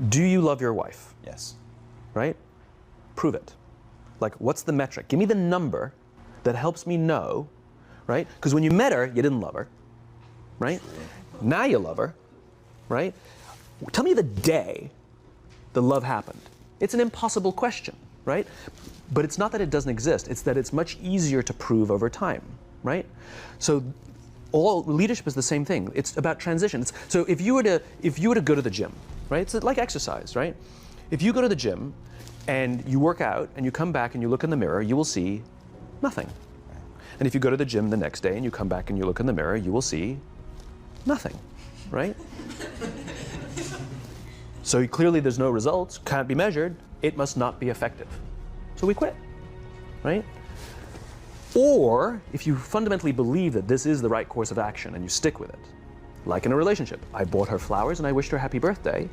Do you love your wife? Yes. Right? Prove it. Like, what's the metric? Give me the number that helps me know, right? Because when you met her, you didn't love her, right? Now you love her, right? Tell me the day the love happened. It's an impossible question, right? But it's not that it doesn't exist, it's that it's much easier to prove over time, right? So all leadership is the same thing. It's about transition. So if you were to go to the gym, right? It's like exercise, right? If you go to the gym and you work out and you come back and you look in the mirror, you will see nothing. And if you go to the gym the next day and you come back and you look in the mirror, you will see nothing, right? So clearly there's no results, can't be measured, it must not be effective. So we quit, right? Or if you fundamentally believe that this is the right course of action and you stick with it, like in a relationship, I bought her flowers and I wished her happy birthday,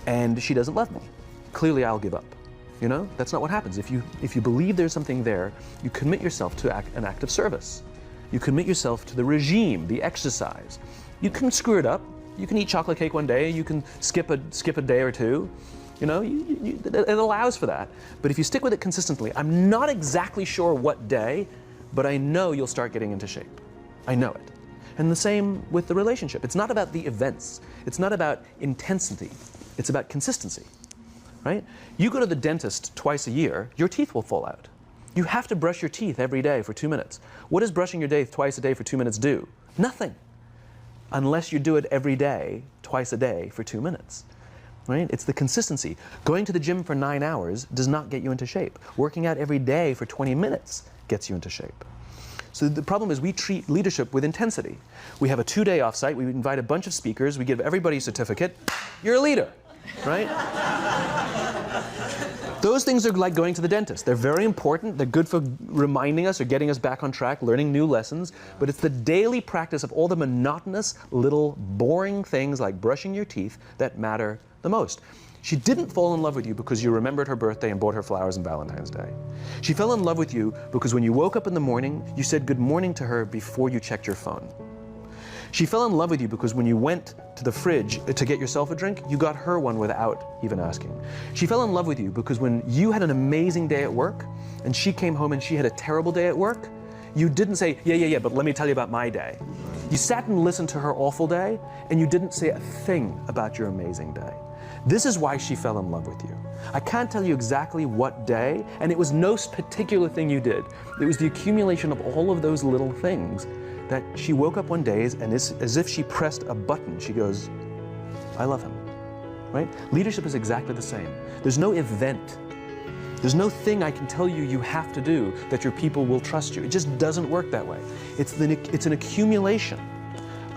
and she doesn't love me. Clearly I'll give up. You know, that's not what happens. If you believe there's something there, you commit yourself to an act of service. You commit yourself to the regime, the exercise. You can screw it up. You can eat chocolate cake one day. You can skip a day or two. You know, it allows for that. But if you stick with it consistently, I'm not exactly sure what day, but I know you'll start getting into shape. I know it. And the same with the relationship. It's not about the events. It's not about intensity. It's about consistency, right? You go to the dentist twice a year, your teeth will fall out. You have to brush your teeth every day for 2 minutes. What does brushing your teeth twice a day for 2 minutes do? Nothing. Unless you do it every day, twice a day for 2 minutes, right? It's the consistency. Going to the gym for 9 hours does not get you into shape. Working out every day for 20 minutes gets you into shape. So the problem is we treat leadership with intensity. We have a 2-day offsite, we invite a bunch of speakers, we give everybody a certificate, you're a leader, right? Those things are like going to the dentist. They're very important, they're good for reminding us or getting us back on track, learning new lessons, but it's the daily practice of all the monotonous, little, boring things like brushing your teeth that matter the most. She didn't fall in love with you because you remembered her birthday and bought her flowers on Valentine's Day. She fell in love with you because when you woke up in the morning, you said good morning to her before you checked your phone. She fell in love with you because when you went to the fridge to get yourself a drink, you got her one without even asking. She fell in love with you because when you had an amazing day at work and she came home and she had a terrible day at work, you didn't say, yeah, but let me tell you about my day. You sat and listened to her awful day and you didn't say a thing about your amazing day. This is why she fell in love with you. I can't tell you exactly what day, and it was no particular thing you did. It was the accumulation of all of those little things that she woke up one day and as if she pressed a button, she goes, I love him, right? Leadership is exactly the same. There's no event. There's no thing I can tell you you have to do that your people will trust you. It just doesn't work that way. It's an accumulation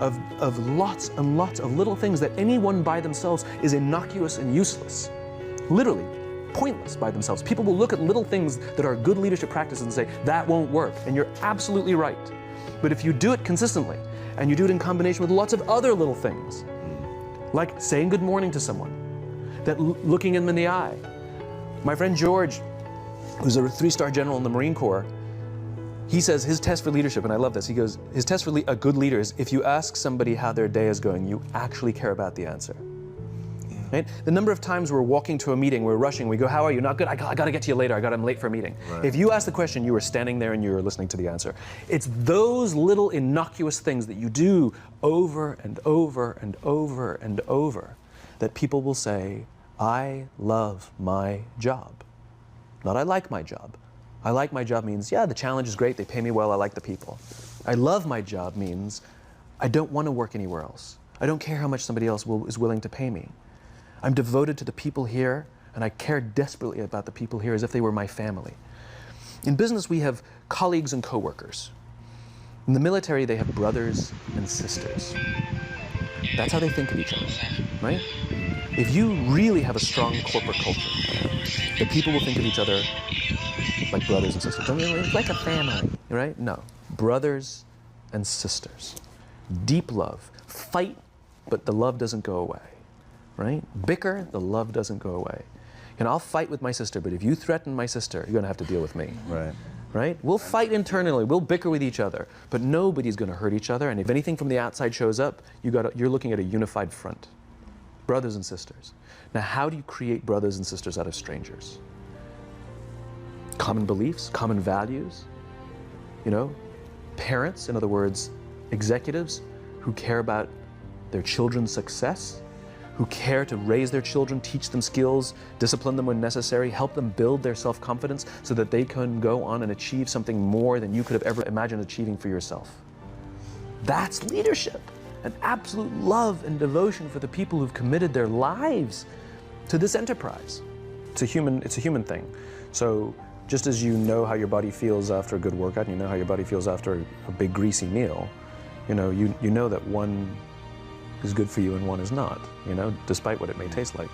of lots and lots of little things that anyone by themselves is innocuous and useless. Literally, pointless by themselves. People will look at little things that are good leadership practices and say, that won't work, and you're absolutely right. But if you do it consistently, and you do it in combination with lots of other little things, like saying good morning to someone, that looking them in the eye. My friend George, who's a 3-star general in the Marine Corps, he says his test for leadership, and I love this, he goes, his test for a good leader is if you ask somebody how their day is going, you actually care about the answer. Right? The number of times we're walking to a meeting, we're rushing, we go, how are you? Not good, I got to get to you later, I'm late for a meeting. Right. If you ask the question, you were standing there and you were listening to the answer. It's those little innocuous things that you do over and over and over and over that people will say, I love my job. Not I like my job. I like my job means, yeah, the challenge is great, they pay me well, I like the people. I love my job means, I don't want to work anywhere else. I don't care how much somebody else is willing to pay me. I'm devoted to the people here, and I care desperately about the people here as if they were my family. In business, we have colleagues and coworkers. In the military, they have brothers and sisters. That's how they think of each other, right? If you really have a strong corporate culture, the people will think of each other like brothers and sisters. It's like a family, right? No, brothers and sisters. Deep love. Fight, but the love doesn't go away, right? Bicker, the love doesn't go away. And I'll fight with my sister, but if you threaten my sister, you're gonna have to deal with me. Right. Right? We'll fight internally, we'll bicker with each other, but nobody's gonna hurt each other, and if anything from the outside shows up, you're looking at a unified front. Brothers and sisters. Now, how do you create brothers and sisters out of strangers? Common beliefs, common values, you know? Parents, in other words, executives who care about their children's success, who care to raise their children, teach them skills, discipline them when necessary, help them build their self-confidence so that they can go on and achieve something more than you could have ever imagined achieving for yourself. That's leadership, an absolute love and devotion for the people who've committed their lives to this enterprise. It's a human thing. So just as you know how your body feels after a good workout, and you know how your body feels after a big greasy meal, you know that one is good for you and one is not, despite what it may taste like.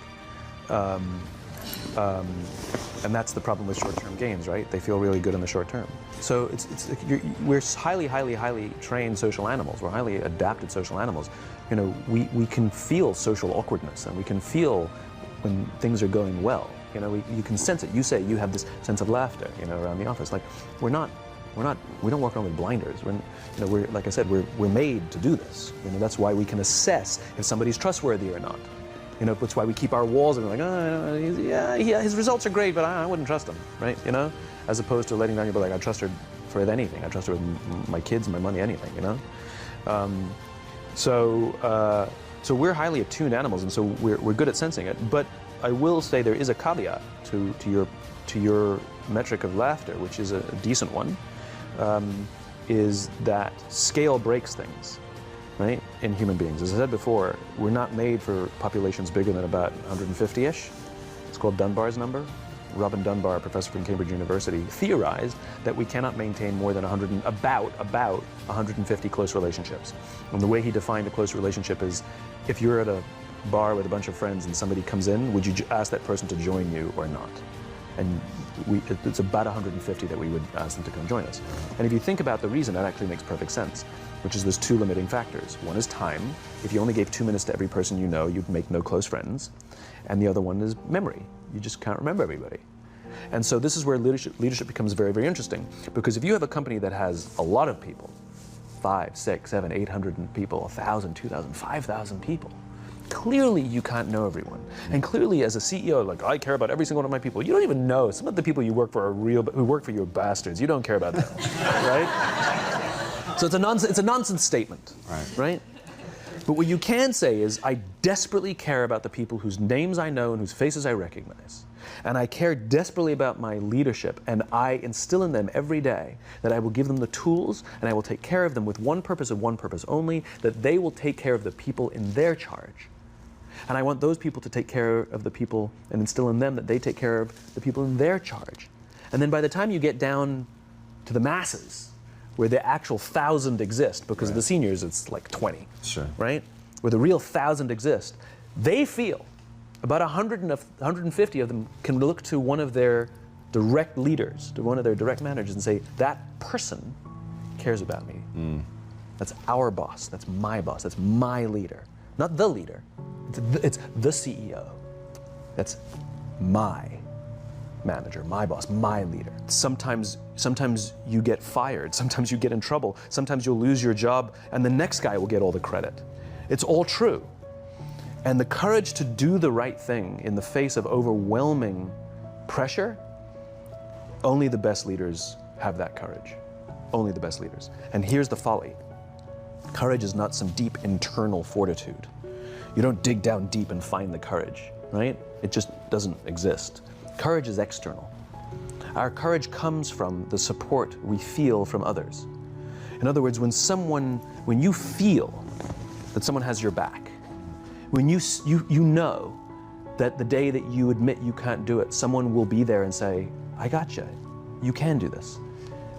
And that's the problem with short-term gains, right? They feel really good in the short term. So we're highly trained social animals. We're highly adapted social animals. We can feel social awkwardness, and we can feel when things are going well. You can sense it. You say you have this sense of laughter, around the office. Like we don't walk around with blinders. We're like I said, we're made to do this. That's why we can assess if somebody's trustworthy or not. That's why we keep our walls and we're like, oh, yeah, his results are great, but I wouldn't trust him, right? As opposed to letting down your, like, I trust her for anything. I trust her with my kids, my money, anything, So we're highly attuned animals, and so we're good at sensing it. But I will say there is a caveat to your metric of laughter, which is a decent one, is that scale breaks things, right, in human beings. As I said before, we're not made for populations bigger than about 150-ish. It's called Dunbar's number. Robin Dunbar, a professor from Cambridge University, theorized that we cannot maintain more than about 150 close relationships. And the way he defined a close relationship is, if you're at a bar with a bunch of friends and somebody comes in, would you ask that person to join you or not? And it's about 150 that we would ask them to come join us. And if you think about the reason, that actually makes perfect sense, which is there's two limiting factors. One is time. If you only gave 2 minutes to every person you know, you'd make no close friends. And the other one is memory. You just can't remember everybody. And so this is where leadership becomes very, very interesting. Because if you have a company that has a lot of people, 5, 6, 7, 800 people, 1,000, 2,000, 5,000 people, clearly you can't know everyone. And clearly as a CEO, like, I care about every single one of my people. You don't even know. Some of the people you work for are who work for you are bastards. You don't care about them, right? So it's a nonsense statement, right? But what you can say is, I desperately care about the people whose names I know and whose faces I recognize. And I care desperately about my leadership, and I instill in them every day that I will give them the tools and I will take care of them with one purpose and one purpose only, that they will take care of the people in their charge. And I want those people to take care of the people and instill in them that they take care of the people in their charge. And then by the time you get down to the masses, where the actual 1,000 exist, because of the seniors it's like 20, right? Where the real 1,000 exist, they feel about 150 of them can look to one of their direct leaders, to one of their direct managers, and say, that person cares about me. That's our boss, that's my leader. Not the leader, it's the CEO. That's my manager, my boss, my leader. Sometimes you get fired, sometimes you get in trouble, sometimes you'll lose your job and the next guy will get all the credit. It's all true. And the courage to do the right thing in the face of overwhelming pressure, only the best leaders have that courage. Only the best leaders. And here's the folly. Courage is not some deep internal fortitude. You don't dig down deep and find the courage, right? It just doesn't exist. Courage is external. Our courage comes from the support we feel from others. In other words, when you feel that someone has your back, when you know that the day that you admit you can't do it, someone will be there and say, I got you. You can do this.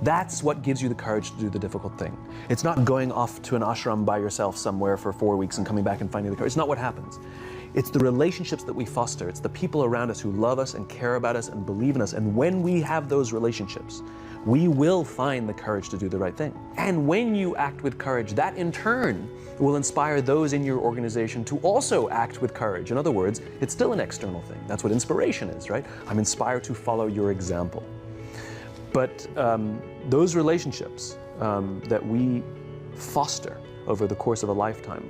That's what gives you the courage to do the difficult thing. It's not going off to an ashram by yourself somewhere for 4 weeks and coming back and finding the courage. It's not what happens. It's the relationships that we foster. It's the people around us who love us and care about us and believe in us. And when we have those relationships, we will find the courage to do the right thing. And when you act with courage, that in turn will inspire those in your organization to also act with courage. In other words, it's still an external thing. That's what inspiration is, right? I'm inspired to follow your example. But those relationships that we foster over the course of a lifetime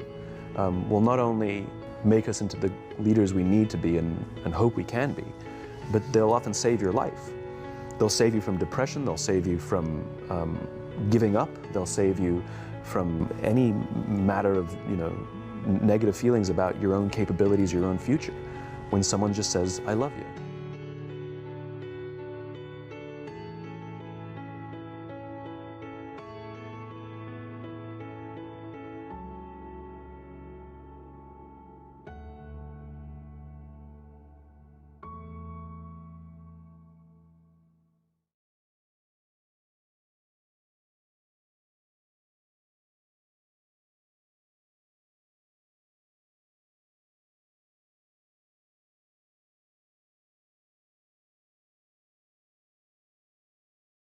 will not only make us into the leaders we need to be and hope we can be, but they'll often save your life. They'll save you from depression, they'll save you from giving up, they'll save you from any matter of, negative feelings about your own capabilities, your own future, when someone just says, I love you.